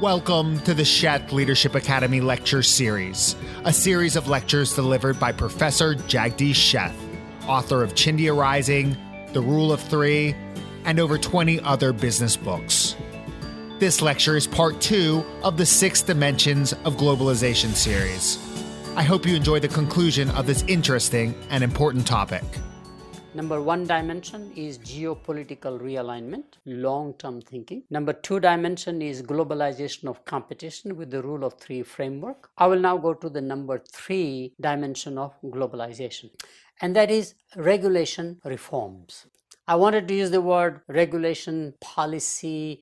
Welcome to the Sheth Leadership Academy Lecture Series, a series of lectures delivered by Professor Jagdish Sheth, author of Chindia Rising, The Rule of Three, and over 20 other business books. This lecture is part 2 of the 6 Dimensions of Globalization series. I hope you enjoy the conclusion of this interesting and important topic. Number 1 dimension is geopolitical realignment, long-term thinking. Number 2 dimension is globalization of competition with the rule of 3 framework. I will now go to the number 3 dimension of globalization, and that is regulation reforms. I wanted to use the word regulation, policy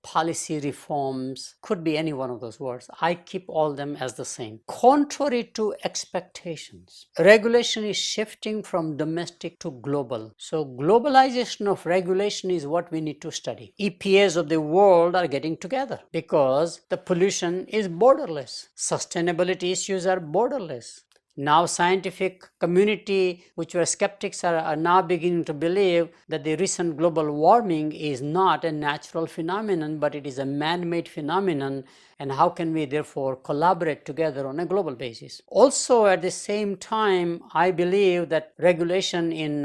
reforms, could be any one of those words. I keep all them as the same. Contrary to expectations, regulation is shifting from domestic to global. So globalization of regulation is what we need to study. EPAs of the world are getting together because the pollution is borderless. Sustainability issues are borderless. Now scientific community, which were skeptics, are now beginning to believe that the recent global warming is not a natural phenomenon, but it is a man-made phenomenon, and how can we therefore collaborate together on a global basis. Also at the same time, I believe that regulation in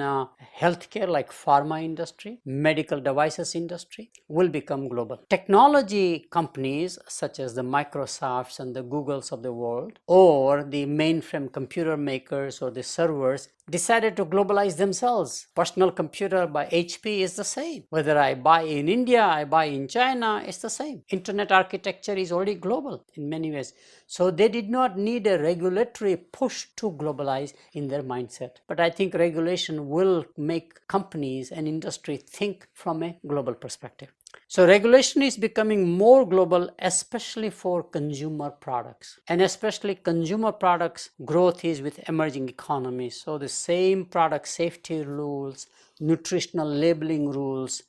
healthcare like pharma industry, medical devices industry will become global. Technology companies such as the Microsofts and the Googles of the world, or the mainframe computer makers or the servers, decided to globalize themselves. Personal computer by HP is the same. Whether I buy in India, I buy in China, it's the same. Internet architecture is already global in many ways. So they did not need a regulatory push to globalize in their mindset. But I think regulation will make companies and industry think from a global perspective. So regulation is becoming more global, especially for consumer products. And especially consumer products, growth is with emerging economies. So the same product safety rules, nutritional labeling rules,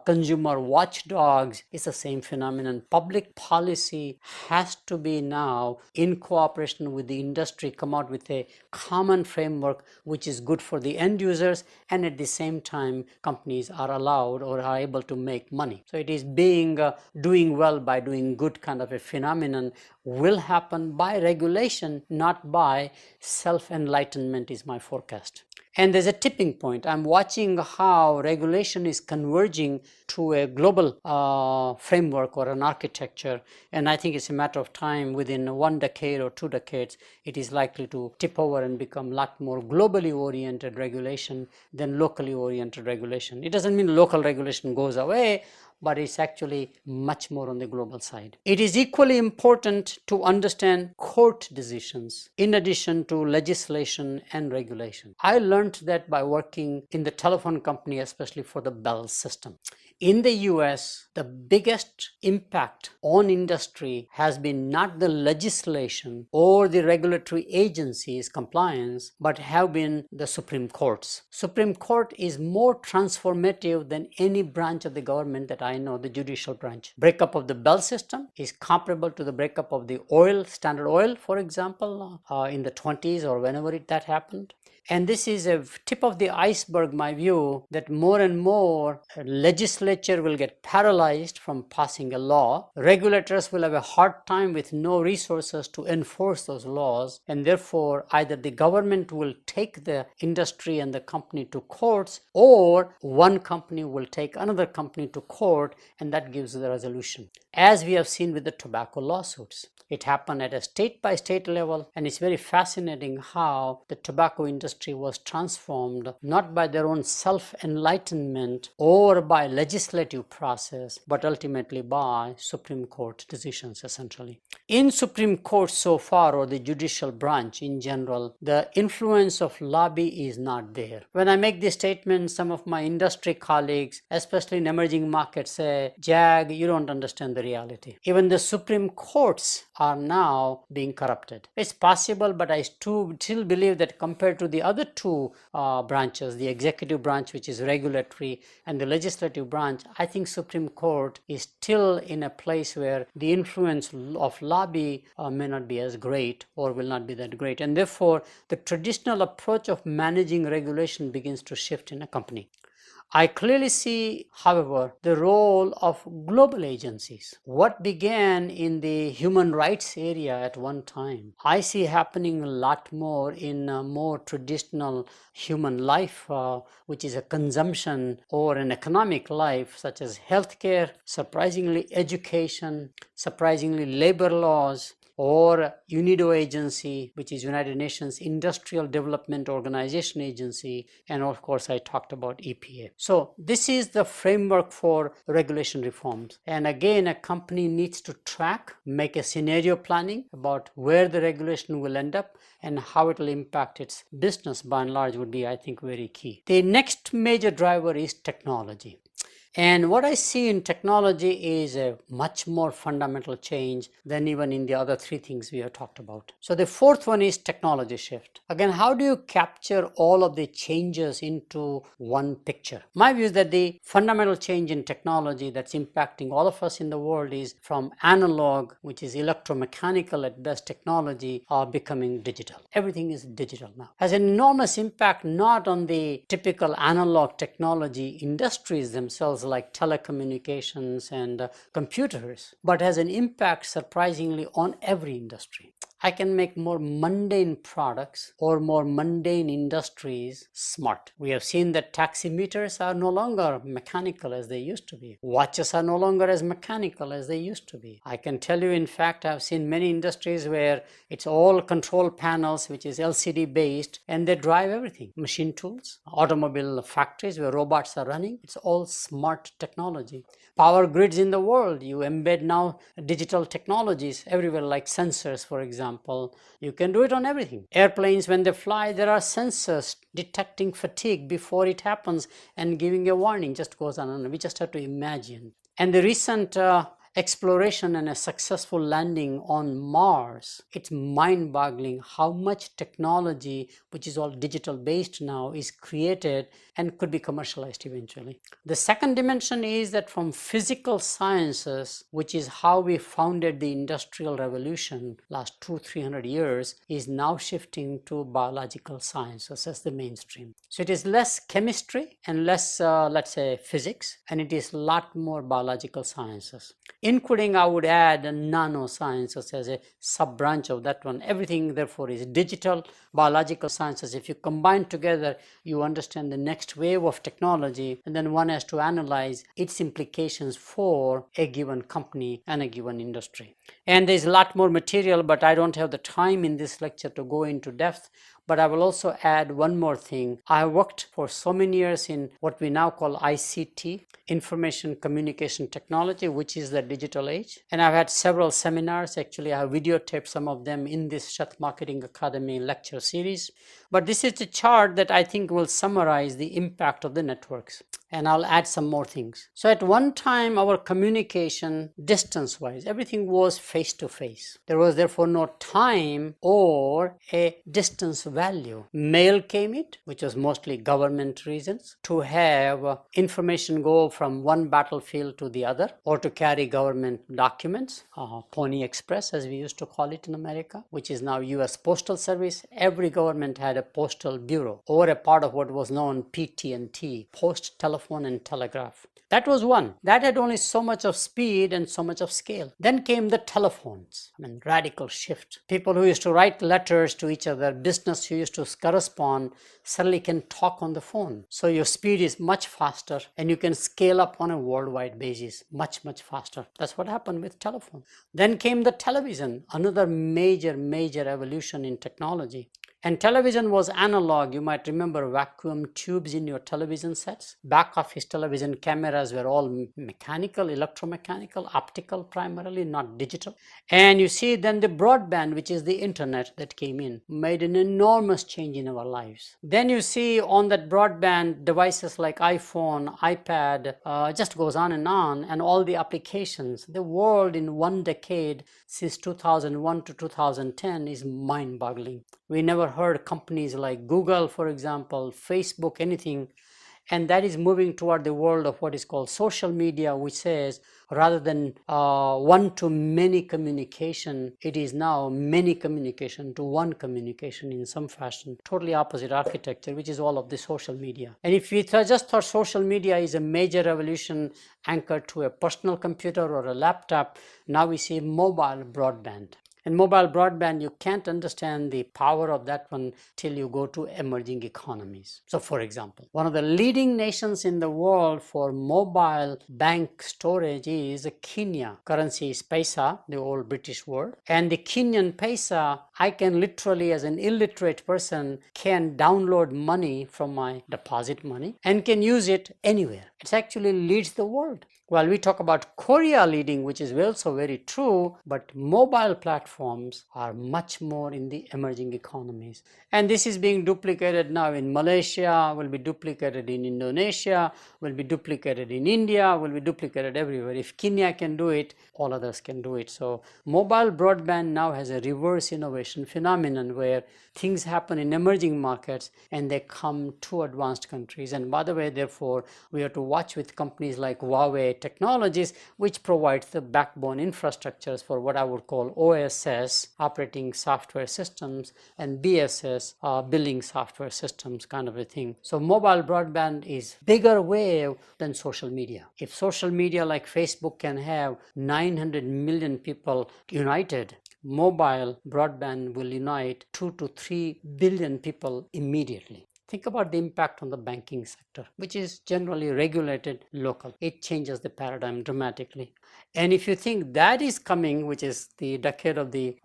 consumer watchdogs is the same phenomenon. Public policy has to be now in cooperation with the industry come out with a common framework which is good for the end users, and at the same time companies are allowed or are able to make money. So it is being doing well by doing good kind of a phenomenon will happen by regulation, not by self-enlightenment is my forecast. And there's a tipping point. I'm watching how regulation is converging to a global framework or an architecture. And I think it's a matter of time. Within 1 decade or 2 decades, it is likely to tip over and become a lot more globally oriented regulation than locally oriented regulation. It doesn't mean local regulation goes away, but it's actually much more on the global side. It is equally important to understand court decisions in addition to legislation and regulation. I learned that by working in the telephone company, especially for the Bell system. In the US, the biggest impact on industry has been not the legislation or the regulatory agencies' compliance, but have been the Supreme Courts. Supreme Court is more transformative than any branch of the government that I know, the judicial branch. Breakup of the Bell system is comparable to the breakup of the oil, Standard Oil, for example, in the 20s or whenever that happened. And this is a tip of the iceberg, my view, that more and more legislature will get paralyzed from passing a law. Regulators will have a hard time with no resources to enforce those laws. And therefore, either the government will take the industry and the company to courts, or one company will take another company to court, and that gives the resolution. As we have seen with the tobacco lawsuits. It happened at a state-by-state level, and it's very fascinating how the tobacco industry was transformed not by their own self-enlightenment or by legislative process, but ultimately by Supreme Court decisions, essentially. In Supreme Court so far, or the judicial branch in general, the influence of lobby is not there. When I make this statement, some of my industry colleagues, especially in emerging markets, say, Jag, you don't understand the reality. Even the Supreme Courts are now being corrupted. It's possible, but I still believe that compared to the other two branches, the executive branch, which is regulatory, and the legislative branch, I think Supreme Court is still in a place where the influence of lobby may not be as great or will not be that great. And therefore, the traditional approach of managing regulation begins to shift in a company. I clearly see, however, the role of global agencies. What began in the human rights area at one time, I see happening a lot more in a more traditional human life, which is a consumption or an economic life, such as healthcare, surprisingly education, surprisingly labor laws, or UNIDO agency, which is United Nations Industrial Development Organization agency, and of course I talked about EPA. So this is the framework for regulation reforms. And again, a company needs to track, make a scenario planning about where the regulation will end up and how it will impact its business by and large would be, I think, very key. The next major driver is technology. And what I see in technology is a much more fundamental change than even in the other three things we have talked about. So the fourth one is technology shift. Again, how do you capture all of the changes into one picture? My view is that the fundamental change in technology that's impacting all of us in the world is from analog, which is electromechanical at best technology, becoming digital. Everything is digital now. Has an enormous impact not on the typical analog technology industries themselves like telecommunications and computers, but has an impact surprisingly on every industry. I can make more mundane products or more mundane industries smart. We have seen that taximeters are no longer mechanical as they used to be. Watches are no longer as mechanical as they used to be. I can tell you, in fact, I've seen many industries where it's all control panels, which is LCD based, and they drive everything. Machine tools, automobile factories where robots are running, it's all smart technology. Power grids in the world, you embed now digital technologies everywhere, like sensors, for example. You can do it on everything. Airplanes, when they fly, there are sensors detecting fatigue before it happens and giving a warning. Just goes on and on. We just have to imagine. And the recent exploration and a successful landing on Mars, it's mind-boggling how much technology, which is all digital based now, is created and could be commercialized eventually. The second dimension is that from physical sciences, which is how we founded the Industrial Revolution last 200-300 years, is now shifting to biological sciences as the mainstream. So it is less chemistry and less, let's say, physics, and it is a lot more biological sciences. Including, I would add, nanosciences as a sub-branch of that one. Everything, therefore, is digital, biological sciences. If you combine together, you understand the next wave of technology, and then one has to analyze its implications for a given company and a given industry. And there's a lot more material, but I don't have the time in this lecture to go into depth. But I will also add one more thing. I worked for so many years in what we now call ICT, Information Communication Technology, which is the digital age. And I've had several seminars. Actually, I have videotaped some of them in this Sheth Marketing Academy lecture series. But this is a chart that I think will summarize the impact of the networks. And I'll add some more things. So at one time, our communication, distance-wise, everything was face-to-face. There was therefore no time or a distance value. Mail came in, which was mostly government reasons, to have information go from one battlefield to the other, or to carry government documents, Pony Express as we used to call it in America, which is now US Postal Service. Every government had a postal bureau, or a part of what was known PT&T, Post, Telephone and Telegraph. That was one. That had only so much of speed and so much of scale. Then came the telephones. Radical shift. People who used to write letters to each other, business who used to correspond, suddenly can talk on the phone. So your speed is much faster and you can scale up on a worldwide basis much, much faster. That's what happened with telephone. Then came the television, another major evolution in technology. And television was analog. You might remember vacuum tubes in your television sets. Back office television cameras were all mechanical, electromechanical, optical primarily, not digital. And you see then the broadband, which is the internet that came in, made an enormous change in our lives. Then you see on that broadband devices like iPhone, iPad, just goes on, and all the applications. The world in one decade, since 2001 to 2010, is mind-boggling. We never heard companies like Google, for example, Facebook, anything and that is moving toward the world of what is called social media, which says rather than one-to-many communication, it is now many communication to one communication in some fashion. Totally opposite architecture, which is all of the social media. And if we just thought social media is a major revolution anchored to a personal computer or a laptop, now we see mobile broadband. And mobile broadband, you can't understand the power of that one till you go to emerging economies. So for example, one of the leading nations in the world for mobile bank storage is Kenya. Currency is paisa, the old British word. And the Kenyan paisa, I can literally, as an illiterate person, can download money from my deposit money and can use it anywhere. It actually leads the world. While we talk about Korea leading, which is also very true, but mobile platforms are much more in the emerging economies. And this is being duplicated now in Malaysia, will be duplicated in Indonesia, will be duplicated in India, will be duplicated everywhere. If Kenya can do it, all others can do it. So mobile broadband now has a reverse innovation phenomenon where things happen in emerging markets and they come to advanced countries. And by the way, therefore, we have to watch with companies like Huawei Technologies, which provides the backbone infrastructures for what I would call OSS, operating software systems, and BSS, billing software systems, kind of a thing. So mobile broadband is bigger wave than social media. If social media like Facebook can have 900 million people united, mobile broadband will unite 2 to 3 billion people immediately. Think about the impact on the banking sector, which is generally regulated local. It changes the paradigm dramatically. And if you think that is coming, which is the decade of the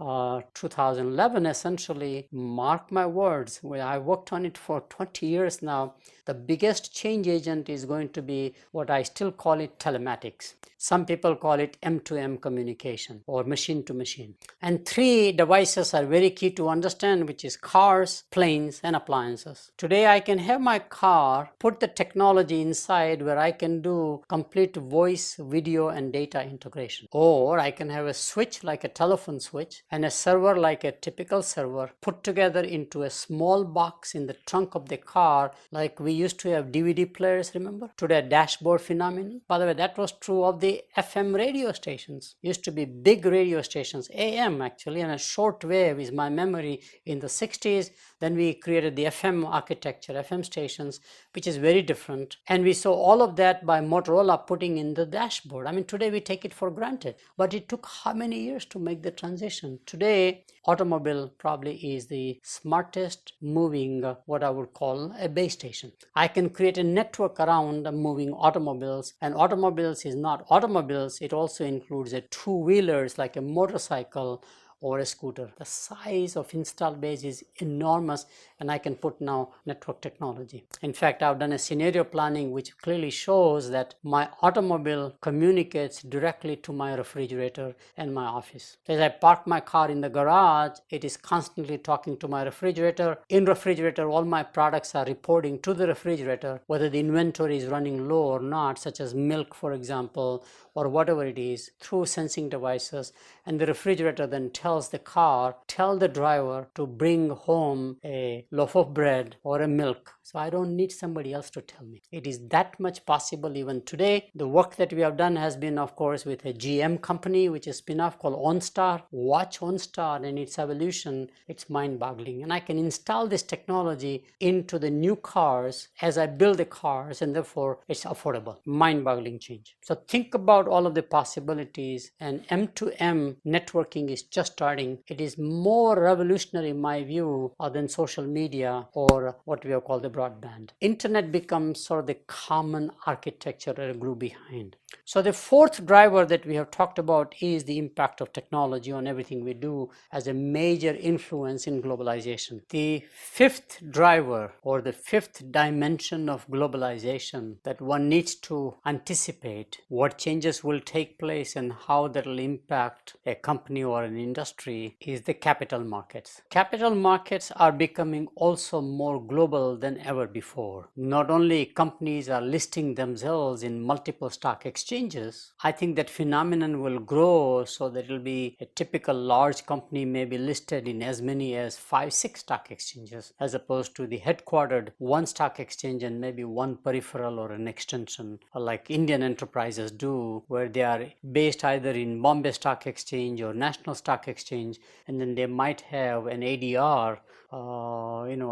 2011, essentially, mark my words, where I worked on it for 20 years now, the biggest change agent is going to be what I still call it telematics. Some people call it M2M communication or machine to machine. And 3 devices are very key to understand, which is cars, planes, and appliances. Today I can have my car, put the technology inside where I can do complete voice, video, and data integration. Or I can have a switch like a telephone switch and a server like a typical server put together into a small box in the trunk of the car, like we used to have DVD players, remember? Today, dashboard phenomenon. By the way, that was true of the FM radio stations. Used to be big radio stations, AM actually, and a short wave is my memory in the 60s. Then we created the FM architecture, FM stations, which is very different. And we saw all of that by Motorola putting in the dashboard. I mean, today we take it for granted, but it took how many years to make the transition? Today, automobile probably is the smartest moving, what I would call a base station. I can create a network around moving automobiles, and automobiles is not automobiles, it also includes a two-wheelers like a motorcycle or a scooter. The size of install base is enormous, and I can put now network technology. In fact, I've done a scenario planning which clearly shows that my automobile communicates directly to my refrigerator and my office. As I park my car in the garage, it is constantly talking to my refrigerator. In refrigerator, all my products are reporting to the refrigerator whether the inventory is running low or not, such as milk, for example, or whatever it is, through sensing devices. And the refrigerator then tells the car, tell the driver to bring home a loaf of bread or a milk. So I don't need somebody else to tell me. It is that much possible even today. The work that we have done has been, of course, with a GM company, which is a spin-off called OnStar. Watch OnStar and its evolution. It's mind-boggling. And I can install this technology into the new cars as I build the cars, and therefore it's affordable. Mind-boggling change. So think about all of the possibilities, and M2M networking is just starting. It is more revolutionary in my view than social media or what we have called the broadband. Internet becomes sort of the common architecture that I grew behind. So the fourth driver that we have talked about is the impact of technology on everything we do as a major influence in globalization. The fifth driver or the fifth dimension of globalization that one needs to anticipate what changes will take place and how that will impact a company or an industry is the capital markets. Capital markets are becoming also more global than ever before. Not only companies are listing themselves in multiple stock exchanges, exchanges, I think that phenomenon will grow so that it will be a typical large company may be listed in as many as 5-6 stock exchanges, as opposed to the headquartered one stock exchange and maybe one peripheral or an extension, like Indian enterprises do, where they are based either in Bombay Stock Exchange or National Stock Exchange, and then they might have an ADR,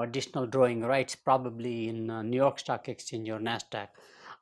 additional drawing rights probably in New York Stock Exchange or NASDAQ.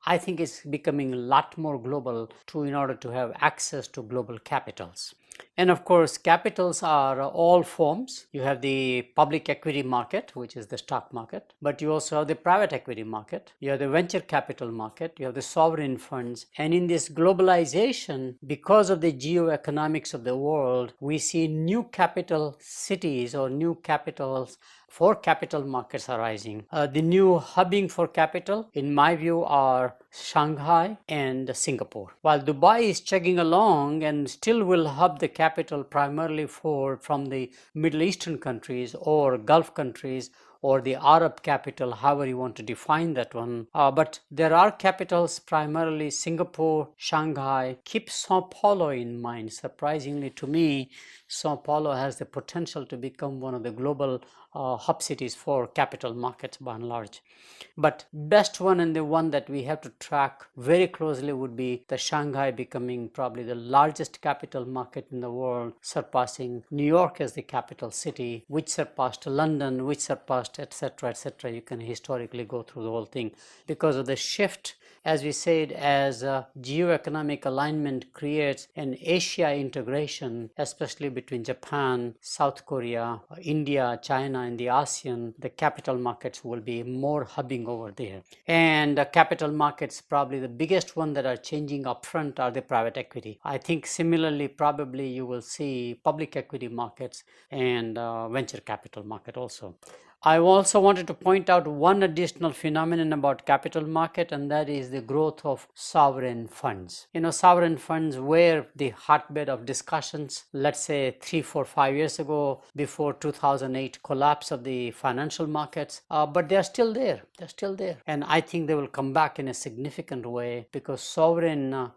I think it's becoming a lot more global in order to have access to global capitals. And of course, capitals are all forms. You have the public equity market, which is the stock market, but you also have the private equity market. You have the venture capital market. You have the sovereign funds. And in this globalization, because of the geoeconomics of the world, we see new capital cities or new capitals for capital markets arising. The new hubbing for capital, in my view, are Shanghai and Singapore. While Dubai is chugging along and still will hub the capital primarily from the Middle Eastern countries or Gulf countries or the Arab capital, however you want to define that one. But there are capitals, primarily Singapore, Shanghai. Keep Sao Paulo in mind. Surprisingly to me, Sao Paulo has the potential to become one of the global hub cities for capital markets by and large. But best one and the one that we have to track very closely would be the Shanghai becoming probably the largest capital market in the world, surpassing New York as the capital city, which surpassed London, which surpassed etc. etc. You can historically go through the whole thing because of the shift. As we said, as geoeconomic alignment creates an Asia integration, especially between Japan, South Korea, India, China, and the ASEAN, the capital markets will be more hubbing over there. And capital markets, probably the biggest one that are changing upfront are the private equity. I think similarly, probably you will see public equity markets and venture capital market also. I also wanted to point out one additional phenomenon about capital market, and that is the growth of sovereign funds. Sovereign funds were the hotbed of discussions, let's say 3, 4, 5 years ago, before 2008 collapse of the financial markets, but they're still there. They're still there. And I think they will come back in a significant way because sovereign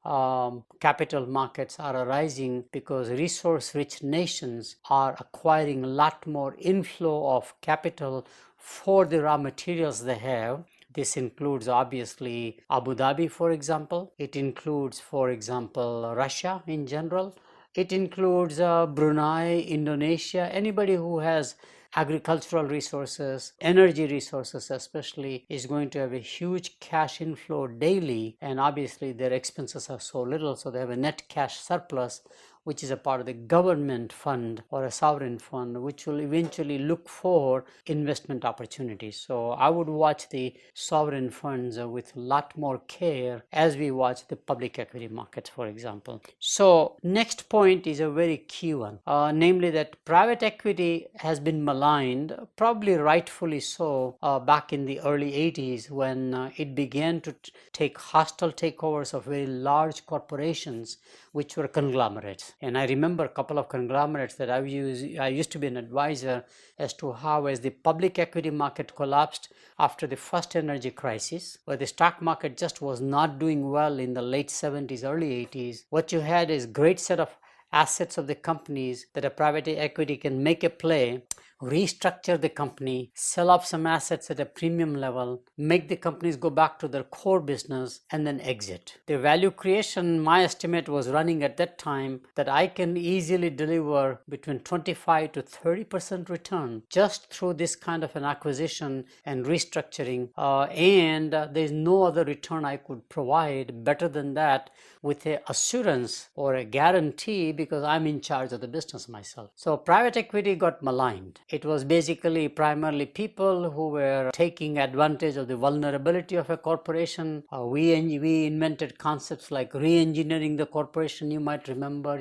capital markets are arising because resource-rich nations are acquiring a lot more inflow of capital for the raw materials they have. This includes obviously Abu Dhabi, for example. It includes, for example, Russia in general. It includes Brunei, Indonesia. Anybody who has agricultural resources, energy resources especially, is going to have a huge cash inflow daily, and obviously their expenses are so little, so they have a net cash surplus, which is a part of the government fund or a sovereign fund, which will eventually look for investment opportunities. So I would watch the sovereign funds with a lot more care as we watch the public equity markets, for example. So next point is a very key one, namely that private equity has been maligned, probably rightfully so, back in the early 80s when it began to take hostile takeovers of very large corporations, which were conglomerates. And I remember a couple of conglomerates that I used to be an advisor as to how, as the public equity market collapsed after the first energy crisis, where the stock market just was not doing well in the late 70s, early 80s, what you had is great set of assets of the companies that a private equity can make a play, restructure the company, sell off some assets at a premium level, make the companies go back to their core business, and then exit. The value creation, my estimate was running at that time that I can easily deliver between 25 to 30% return just through this kind of an acquisition and restructuring, and there's no other return I could provide better than that with a assurance or a guarantee because I'm in charge of the business myself. So private equity got maligned. It was basically primarily people who were taking advantage of the vulnerability of a corporation. We invented concepts like re-engineering the corporation, you might remember,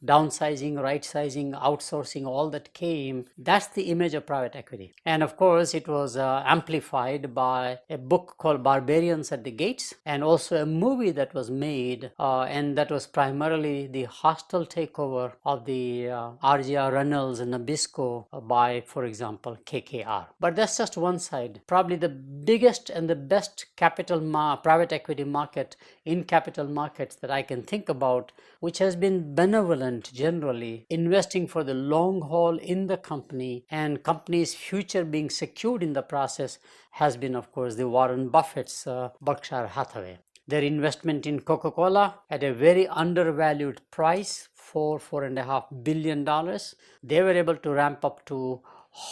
downsizing, right-sizing, outsourcing, all that came. That's the image of private equity. And of course, it was amplified by a book called Barbarians at the Gates, and also a movie that was made, and that was primarily the hostile takeover of the R.J.R. Reynolds and Nabisco by, for example, KKR. But that's just one side. Probably the biggest and the best private equity market in capital markets that I can think about, which has been benevolent generally, investing for the long haul in the company and company's future being secured in the process, has been, of course, the Warren Buffett's Berkshire Hathaway. Their investment in Coca-Cola at a very undervalued price, $4.5 billion. They were able to ramp up to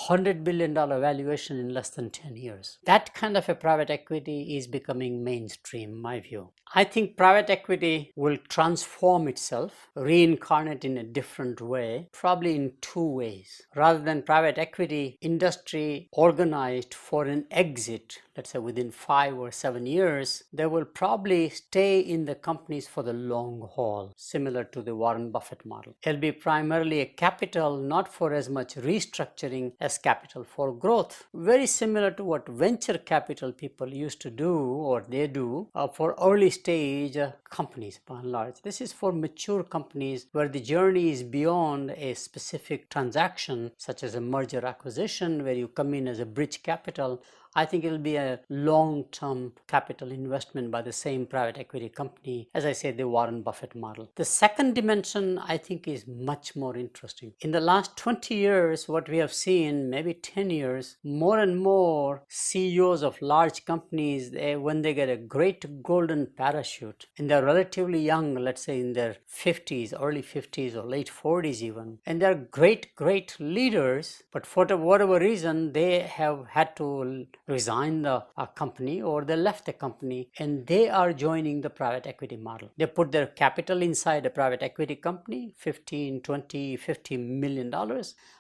$100 billion valuation in less than 10 years. That kind of a private equity is becoming mainstream, in my view. I think private equity will transform itself, reincarnate in a different way, probably in two ways. Rather than private equity industry organized for an exit, let's say within 5 or 7 years, they will probably stay in the companies for the long haul, similar to the Warren Buffett model. It'll be primarily a capital not for as much restructuring as capital for growth. Very similar to what venture capital people used to do, or they do, for early stage companies by and large. This is for mature companies where the journey is beyond a specific transaction, such as a merger acquisition, where you come in as a bridge capital. I think it'll be a long-term capital investment by the same private equity company, as I said, the Warren Buffett model. The second dimension, I think, is much more interesting. In the last 20 years, what we have seen, maybe 10 years, more and more CEOs of large companies, when they get a great golden parachute, and they're relatively young, let's say in their 50s, early 50s or late 40s even, and they're great leaders, but for whatever reason, they have had to resign the company, or they left the company, and they are joining the private equity model. They put their capital inside a private equity company, 15, 20, $50 million,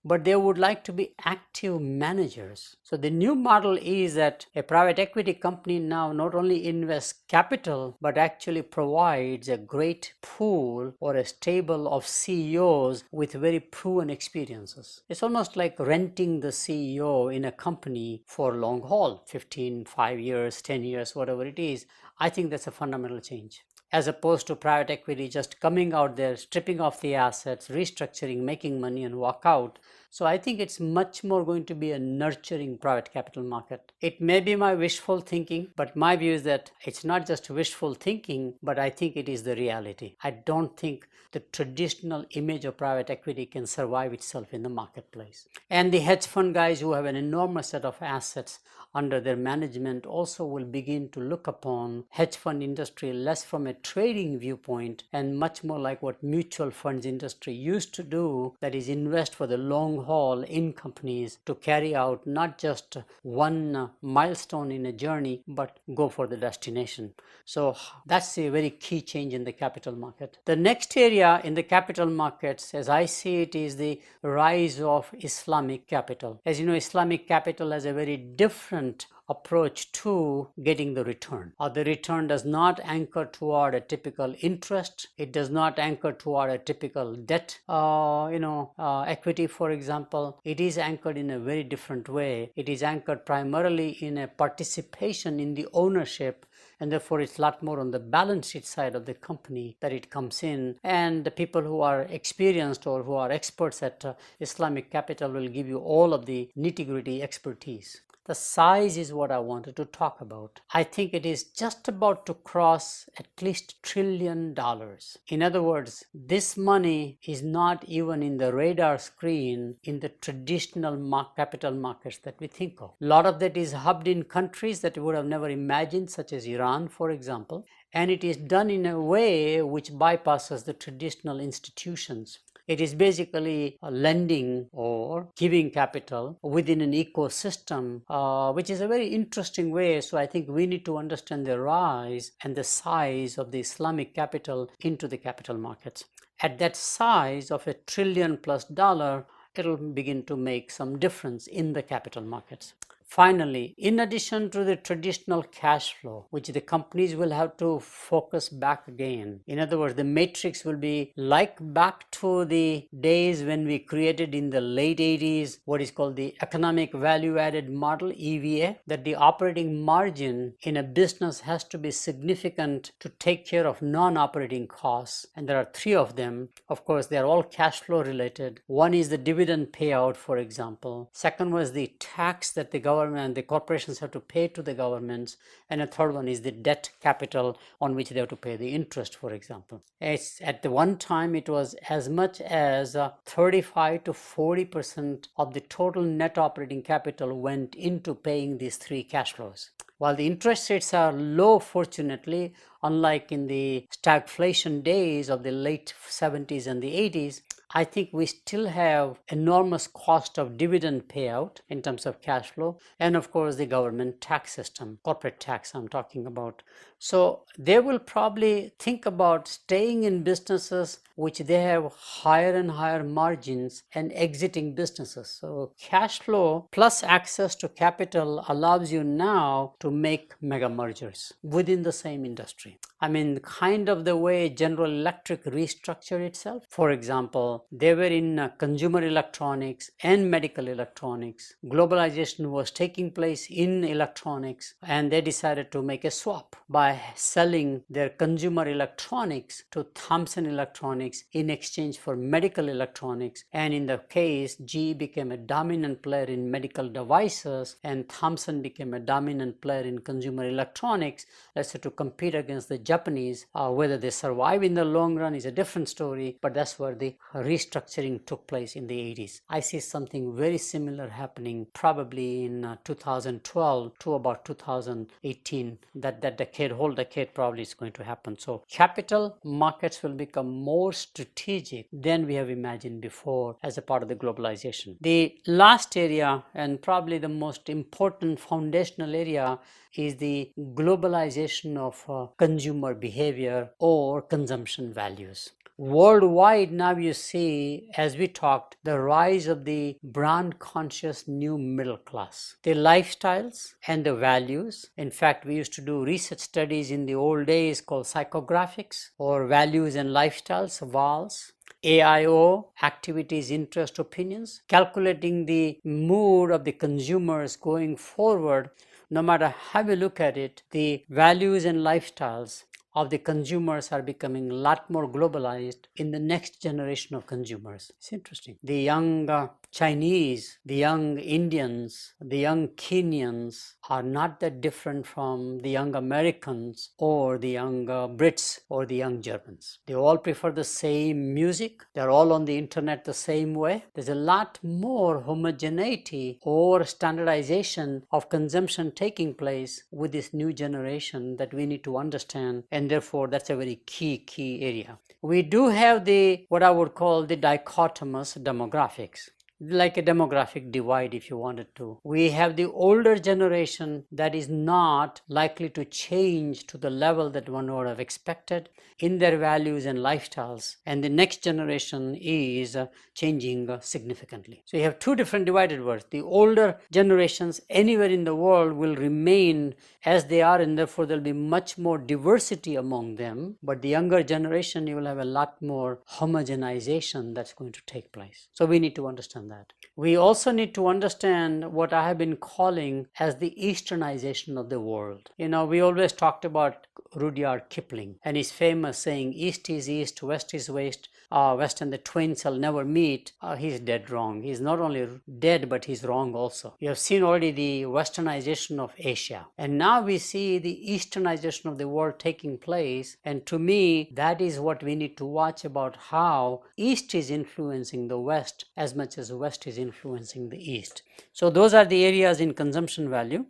but they would like to be active managers. So the new model is that a private equity company now not only invests capital, but actually provides a great pool or a stable of CEOs with very proven experiences. It's almost like renting the CEO in a company for long haul. 15, 5 years, 10 years, whatever it is. I think that's a fundamental change. As opposed to private equity just coming out there, stripping off the assets, restructuring, making money and walk out. So I think it's much more going to be a nurturing private capital market. It may be my wishful thinking, but my view is that it's not just wishful thinking, but I think it is the reality. I don't think the traditional image of private equity can survive itself in the marketplace. And the hedge fund guys who have an enormous set of assets under their management also will begin to look upon hedge fund industry less from a trading viewpoint and much more like what mutual funds industry used to do, that is invest for the long haul in companies to carry out not just one milestone in a journey, but go for the destination. So that's a very key change in the capital market. The next area in the capital markets, as I see it, is the rise of Islamic capital. As you know, Islamic capital has a very different approach to getting the return. The return does not anchor toward a typical interest. It does not anchor toward a typical debt, equity, for example. It is anchored in a very different way. It is anchored primarily in a participation in the ownership, and therefore it's a lot more on the balance sheet side of the company that it comes in. And the people who are experienced or who are experts at Islamic capital will give you all of the nitty-gritty expertise. The size is what I wanted to talk about. I think it is just about to cross at least $1 trillion. In other words, this money is not even in the radar screen in the traditional capital markets that we think of. A lot of that is hubbed in countries that we would have never imagined, such as Iran, for example. And it is done in a way which bypasses the traditional institutions. It is basically lending or giving capital within an ecosystem, which is a very interesting way. So I think we need to understand the rise and the size of the Islamic capital into the capital markets. At that size of $1 trillion+, it'll begin to make some difference in the capital markets. Finally, in addition to the traditional cash flow, which the companies will have to focus back again, in other words, the matrix will be like back to the days when we created in the late 80s what is called the economic value added model, EVA, that the operating margin in a business has to be significant to take care of non-operating costs. And there are 3 of them. Of course, they are all cash flow related. One is the dividend payout, for example. Second was the tax that the government government, the corporations have to pay to the governments, and a third one is the debt capital on which they have to pay the interest, for example. It's, at the one time, it was as much as 35 to 40% of the total net operating capital went into paying these three cash flows. While the interest rates are low, fortunately, unlike in the stagflation days of the late 70s and the 80s, I think we still have enormous cost of dividend payout in terms of cash flow, and of course the government tax system, corporate tax I'm talking about. So they will probably think about staying in businesses which they have higher and higher margins and exiting businesses. So cash flow plus access to capital allows you now to make mega mergers within the same industry. I mean, kind of the way General Electric restructured itself. For example, they were in consumer electronics and medical electronics. Globalization was taking place in electronics, and they decided to make a swap by selling their consumer electronics to Thomson Electronics in exchange for medical electronics. And in the case, GE became a dominant player in medical devices, and Thomson became a dominant player in consumer electronics, let's say to compete against the Japanese. Whether they survive in the long run is a different story, but that's where the restructuring took place in the 80s. I see something very similar happening probably in 2012 to about 2018. That decade, whole decade probably is going to happen. So capital markets will become more strategic than we have imagined before as a part of the globalization. The last area, and probably the most important foundational area, is the globalization of consumer behavior or consumption values. Worldwide now you see, as we talked, the rise of the brand conscious new middle class. The lifestyles and the values. In fact, we used to do research studies in the old days called psychographics, or values and lifestyles, VALS. AIO, activities, interest, opinions, calculating the mood of the consumers going forward. No matter how we look at it, the values and lifestyles of the consumers are becoming a lot more globalized in the next generation of consumers. It's interesting. The young Chinese, the young Indians, the young Kenyans are not that different from the young Americans or the young Brits or the young Germans. They all prefer the same music. They're all on the internet the same way. There's a lot more homogeneity or standardization of consumption taking place with this new generation that we need to understand, and therefore that's a very key area. We do have the what I would call the dichotomous demographics, like a demographic divide if you wanted to. We have the older generation that is not likely to change to the level that one would have expected in their values and lifestyles, and the next generation is changing significantly. So you have two different divided worlds. The older generations anywhere in the world will remain as they are, and therefore there will be much more diversity among them, but the younger generation, you will have a lot more homogenization that's going to take place. So we need to understand that. We also need to understand what I have been calling as the Easternization of the world. You know, we always talked about Rudyard Kipling and his famous saying, East is East, West is West, West and the twain shall never meet. He's dead wrong. He's not only dead, but he's wrong also. You have seen already the Westernization of Asia, and now we see the Easternization of the world taking place, and to me, that is what we need to watch about how East is influencing the West as much as West is influencing the East. So those are the areas in consumption value.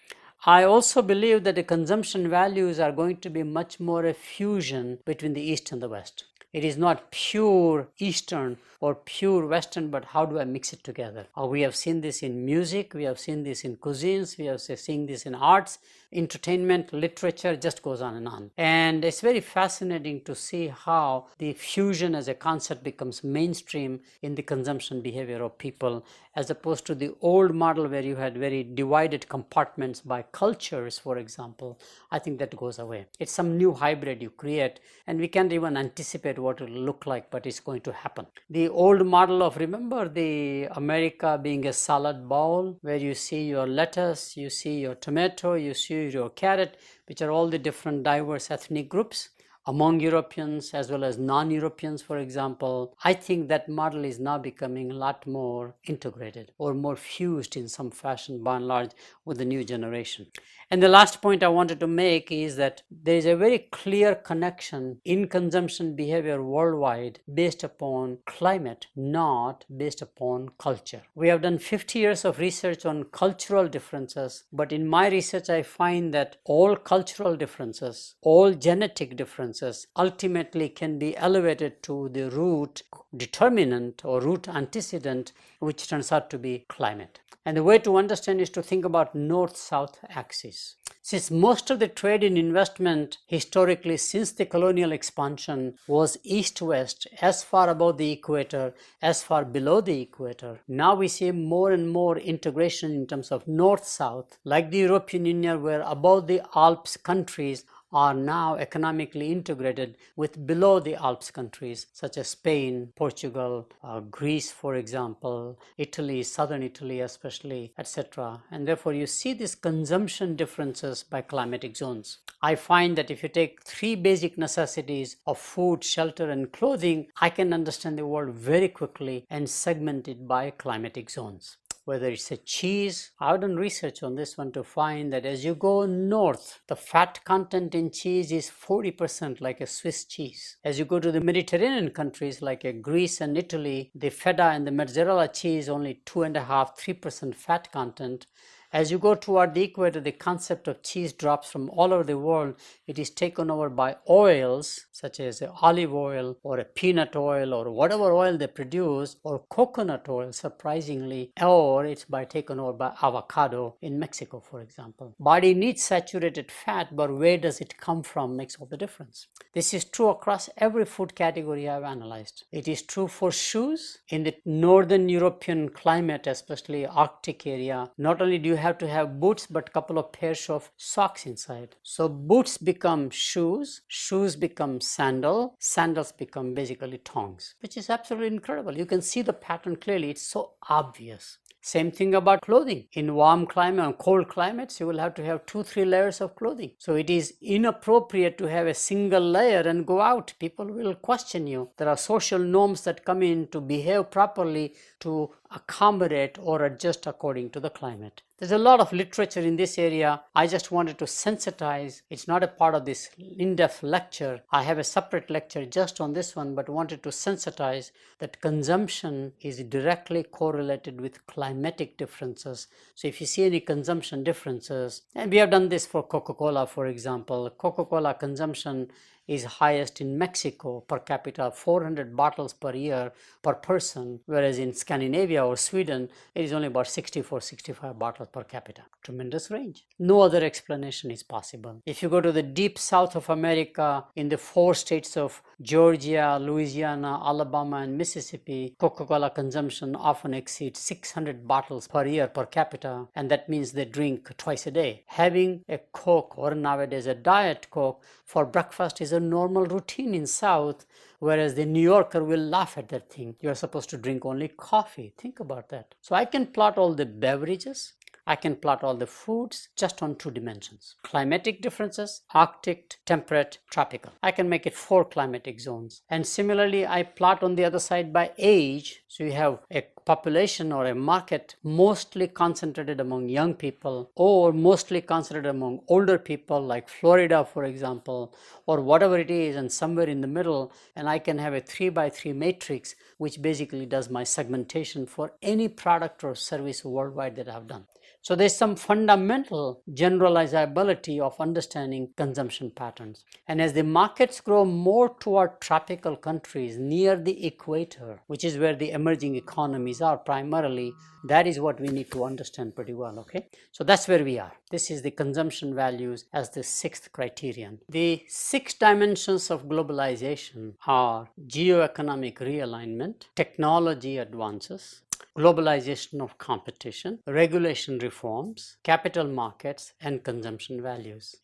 I also believe that the consumption values are going to be much more a fusion between the East and the West. It is not pure Eastern or pure Western, but how do I mix it together? We have seen this in music, we have seen this in cuisines, we have seen this in arts, entertainment, literature, just goes on and on. And it's very fascinating to see how the fusion as a concept becomes mainstream in the consumption behavior of people, as opposed to the old model where you had very divided compartments by cultures, for example. I think that goes away. It's some new hybrid you create, and we can't even anticipate what it will look like, but it's going to happen. The old model of, remember the America being a salad bowl, where you see your lettuce, you see your tomato, you see your carrot, which are all the different diverse ethnic groups. among Europeans as well as non-Europeans, for example, I think that model is now becoming a lot more integrated or more fused in some fashion by and large with the new generation. And the last point I wanted to make is that there is a very clear connection in consumption behavior worldwide based upon climate, not based upon culture. We have done 50 years of research on cultural differences, but in my research I find that all cultural differences, all genetic differences ultimately can be elevated to the root determinant or root antecedent, which turns out to be climate. And the way to understand is to think about north-south axis. Since most of the trade and investment historically since the colonial expansion was east-west, as far above the equator, as far below the equator, now we see more and more integration in terms of north-south, like the European Union, where above the Alps countries are now economically integrated with below the Alps countries such as Spain, Portugal, Greece, for example, Italy, southern Italy especially, etc. And therefore you see these consumption differences by climatic zones. I find that if you take three basic necessities of food, shelter, and clothing, I can understand the world very quickly and segment it by climatic zones. Whether it's a cheese, I've done research on this one to find that as you go north, the fat content in cheese is 40% like a Swiss cheese. As you go to the Mediterranean countries like Greece and Italy, the feta and the mozzarella cheese only 2.5–3% fat content. As you go toward the equator, the concept of cheese drops from all over the world. It is taken over by oils such as olive oil or a peanut oil or whatever oil they produce, or coconut oil, surprisingly, or it's taken over by avocado in Mexico, for example. Body needs saturated fat, but where does it come from makes all the difference. This is true across every food category I've analyzed. It is true for shoes. In the northern European climate, especially Arctic area, not only do you have to have boots but a couple of pairs of socks inside. So boots become shoes, shoes become sandals become basically tongs, which is absolutely incredible. You can see the pattern clearly. It's so obvious. Same thing about clothing. In warm climate and cold climates, you will have to have 2–3 layers of clothing. So it is inappropriate to have a single layer and go out. People will question you. There are social norms that come in to behave properly, to accommodate or adjust according to the climate. There's a lot of literature in this area. I just wanted to sensitize. It's not a part of this in-depth lecture. I have a separate lecture just on this one, but wanted to sensitize that consumption is directly correlated with climatic differences. So if you see any consumption differences, and we have done this for Coca-Cola, for example, Coca-Cola consumption is highest in Mexico per capita, 400 bottles per year per person, whereas in Scandinavia or Sweden, it is only about 64–65 bottles per capita. Tremendous range. No other explanation is possible. If you go to the deep south of America, in the 4 states of Georgia, Louisiana, Alabama, and Mississippi, Coca-Cola consumption often exceeds 600 bottles per year per capita, and that means they drink twice a day. Having a Coke, or nowadays a Diet Coke, for breakfast is a normal routine in South, whereas the New Yorker will laugh at that thing. You're supposed to drink only coffee. Think about that. So I can plot all the beverages, I can plot all the foods just on 2 dimensions. Climatic differences, Arctic, temperate, tropical. I can make it 4 climatic zones. And similarly, I plot on the other side by age. So you have a population or a market mostly concentrated among young people, or mostly concentrated among older people like Florida, for example, or whatever it is, and somewhere in the middle, and I can have a 3x3 matrix which basically does my segmentation for any product or service worldwide that I've done. So there's some fundamental generalizability of understanding consumption patterns. And as the markets grow more toward tropical countries near the equator, which is where the emerging economies are primarily, that is what we need to understand pretty well, okay? So that's where we are. This is the consumption values as the 6th criterion. The 6 dimensions of globalization are geoeconomic realignment, technology advances, globalization of competition, regulation reforms, capital markets, and consumption values.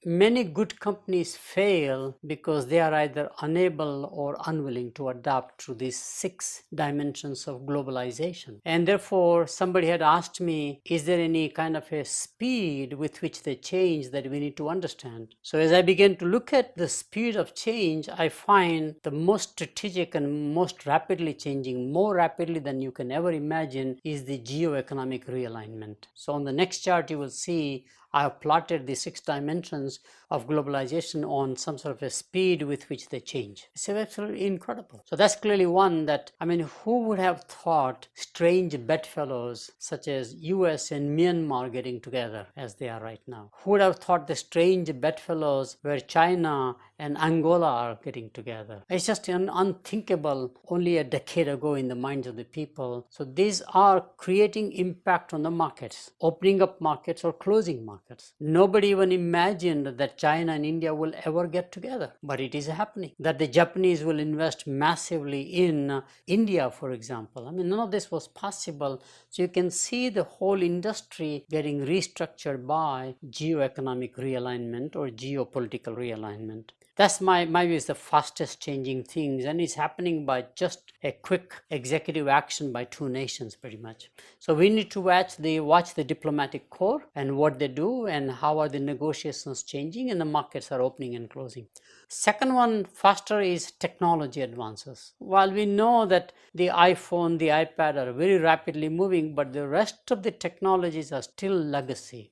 Many good companies fail because they are either unable or unwilling to adapt to these 6 dimensions of globalization. And therefore, somebody had asked me, is there any kind of a speed with which they change that we need to understand? So as I began to look at the speed of change, I find the most strategic and most rapidly changing, more rapidly than you can ever imagine, is the geoeconomic realignment. So on the next chart, you will see I have plotted the 6 dimensions of globalization on some sort of a speed with which they change. It's absolutely incredible. So that's clearly one that, who would have thought strange bedfellows such as US and Myanmar getting together as they are right now? Who would have thought the strange bedfellows where China and Angola are getting together? It's just unthinkable only a decade ago in the minds of the people. So these are creating impact on the markets, opening up markets or closing markets. Nobody even imagined that China and India will ever get together, but it is happening. That the Japanese will invest massively in India, for example. None of this was possible. So you can see the whole industry getting restructured by geoeconomic realignment or geopolitical realignment. That's my view is the fastest changing things, and it's happening by just a quick executive action by 2 nations pretty much. So we need to watch the diplomatic core and what they do and how are the negotiations changing and the markets are opening and closing. Second one, faster, is technology advances. While we know that the iPhone, the iPad are very rapidly moving, but the rest of the technologies are still legacy.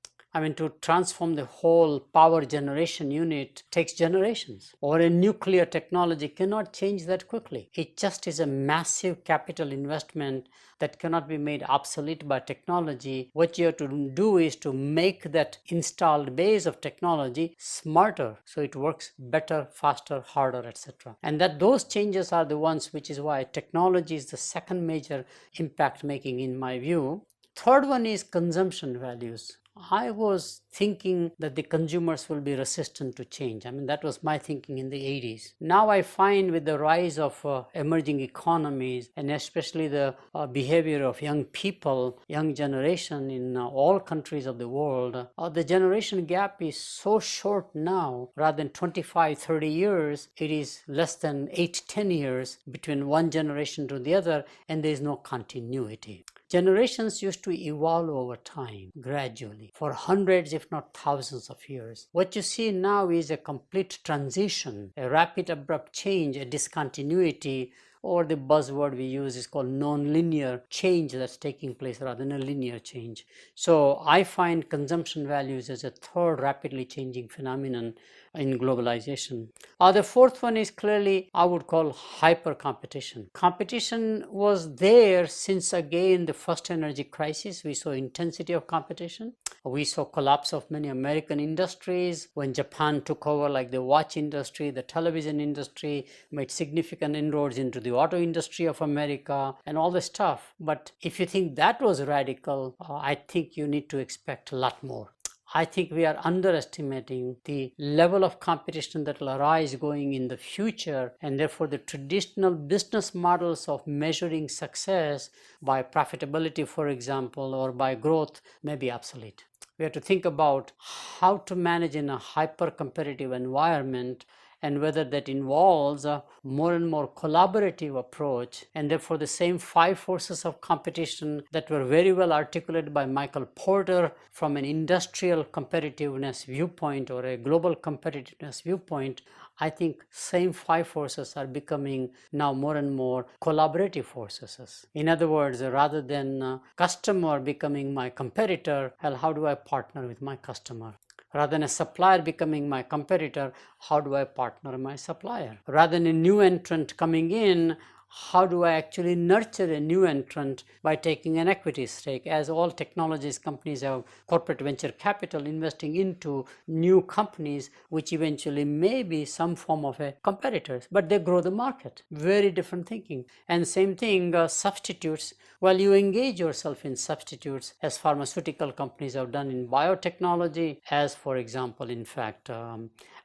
To transform the whole power generation unit takes generations, or a nuclear technology cannot change that quickly. It just is a massive capital investment that cannot be made obsolete by technology. What you have to do is to make that installed base of technology smarter so it works better, faster, harder, etc. And that those changes are the ones which is why technology is the second major impact making in my view. Third one is consumption values. I was thinking that the consumers will be resistant to change. That was my thinking in the 80s. Now I find with the rise of emerging economies and especially the behavior of young people, young generation in all countries of the world, the generation gap is so short now. Rather than 25, 30 years, it is less than 8, 10 years between one generation to the other, and there is no continuity. Generations used to evolve over time, gradually, for hundreds if not thousands of years. What you see now is a complete transition, a rapid abrupt change, a discontinuity, or the buzzword we use is called non-linear change that's taking place rather than a linear change. So I find consumption values as a third rapidly changing phenomenon in globalization. The fourth one is clearly I would call hyper competition. Competition was there since again the first energy crisis. We saw intensity of competition. We saw collapse of many American industries when Japan took over, like the watch industry, the television industry, made significant inroads into the auto industry of America and all this stuff. But if you think that was radical, I think you need to expect a lot more. I think we are underestimating the level of competition that will arise going in the future, and therefore the traditional business models of measuring success by profitability, for example, or by growth may be obsolete. We have to think about how to manage in a hyper-competitive environment, and whether that involves a more and more collaborative approach, and therefore the same 5 forces of competition that were very well articulated by Michael Porter from an industrial competitiveness viewpoint or a global competitiveness viewpoint. I think same 5 forces are becoming now more and more collaborative forces. In other words, rather than customer becoming my competitor, how do I partner with my customer? Rather than a supplier becoming my competitor, how do I partner with my supplier? Rather than a new entrant coming in, how do I actually nurture a new entrant by taking an equity stake? As all technologies companies have corporate venture capital investing into new companies, which eventually may be some form of a competitors, but they grow the market. Very different thinking. And same thing, substitutes. Well, you engage yourself in substitutes as pharmaceutical companies have done in biotechnology, as for example, in fact,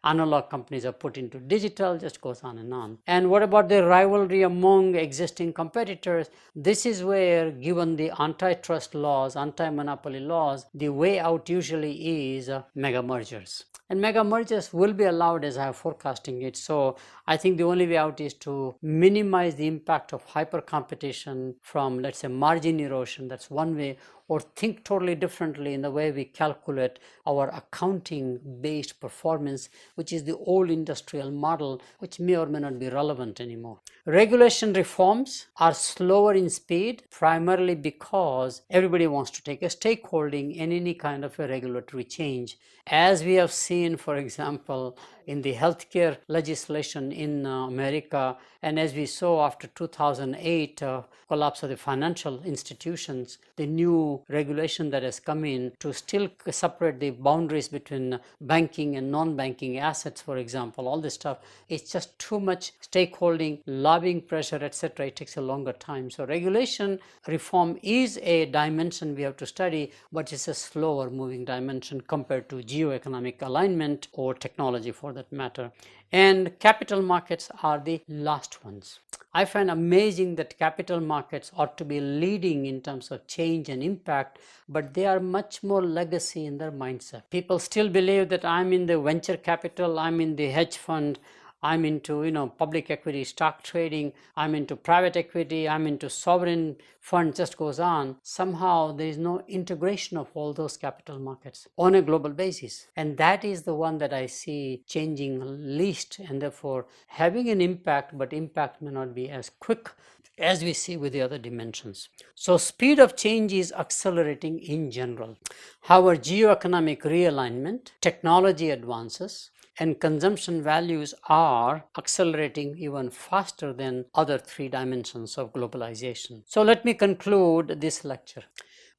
analog companies are put into digital, just goes on and on. And what about the rivalry among among existing competitors. This is where, given the antitrust laws, anti-monopoly laws, the way out usually is mega mergers. And mega mergers will be allowed as I am forecasting it. So I think the only way out is to minimize the impact of hyper competition from, let's say, margin erosion. That's one way. Or think totally differently in the way we calculate our accounting based performance, which is the old industrial model, which may or may not be relevant anymore. Regulation reforms are slower in speed, primarily because everybody wants to take a stakeholding in any kind of a regulatory change. As we have seen, for example, in the healthcare legislation in America, and as we saw after 2008 collapse of the financial institutions, the new regulation that has come in to still separate the boundaries between banking and non-banking assets, for example, all this stuff, it's just too much stakeholding, lobbying pressure, etc. It takes a longer time. So regulation reform is a dimension we have to study, but it's a slower moving dimension compared to geoeconomic alignment or technology for that matter. And capital markets are the last ones. I find amazing that capital markets ought to be leading in terms of change and impact, but they are much more legacy in their mindset. People still believe that I'm in the venture capital, I'm in the hedge fund, I'm into public equity stock trading, I'm into private equity, I'm into sovereign fund, just goes on. Somehow there is no integration of all those capital markets on a global basis. And that is the one that I see changing least, and therefore having an impact, but impact may not be as quick as we see with the other dimensions. So speed of change is accelerating in general. However, geoeconomic realignment, technology advances, and consumption values are accelerating even faster than other three dimensions of globalization. So let me conclude this lecture.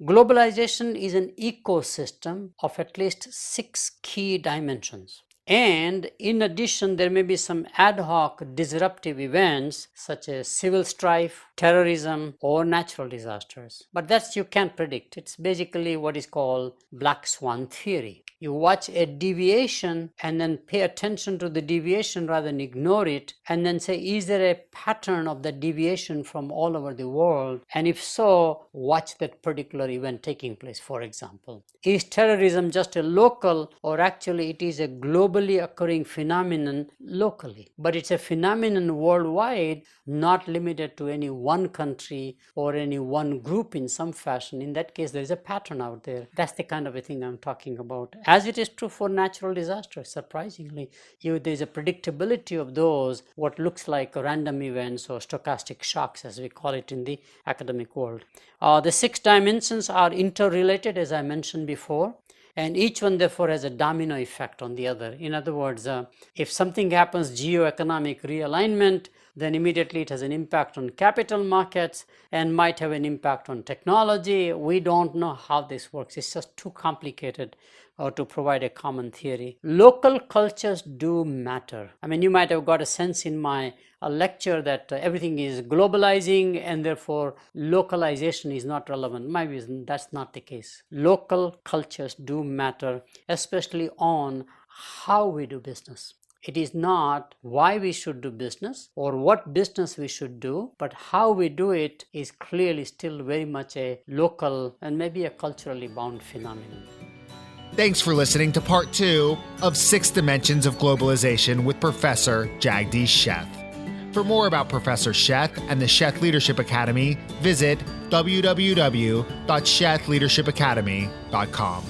Globalization is an ecosystem of at least 6 key dimensions. And in addition, there may be some ad hoc disruptive events such as civil strife, terrorism, or natural disasters. But that's you can't predict. It's basically what is called black swan theory. You watch a deviation and then pay attention to the deviation rather than ignore it, and then say, is there a pattern of the deviation from all over the world? And if so, watch that particular event taking place, for example. Is terrorism just a local, or actually it is a globally occurring phenomenon locally? But it's a phenomenon worldwide, not limited to any one country or any one group in some fashion. In that case, there is a pattern out there. That's the kind of a thing I'm talking about. As it is true for natural disasters, surprisingly, there's a predictability of those, what looks like random events or stochastic shocks, as we call it in the academic world. The 6 dimensions are interrelated, as I mentioned before, and each one therefore has a domino effect on the other. In other words, if something happens, geoeconomic realignment, then immediately it has an impact on capital markets and might have an impact on technology. We don't know how this works. It's just too complicated to provide a common theory. Local cultures do matter. I mean, you might have got a sense in my lecture that everything is globalizing and therefore localization is not relevant. My reason, that's not the case. Local cultures do matter, especially on how we do business. It is not why we should do business or what business we should do, but how we do it is clearly still very much a local and maybe a culturally bound phenomenon. Thanks for listening to part 2 of 6 Dimensions of Globalization with Professor Jagdish Sheth. For more about Professor Sheth and the Sheth Leadership Academy, visit www.shethleadershipacademy.com.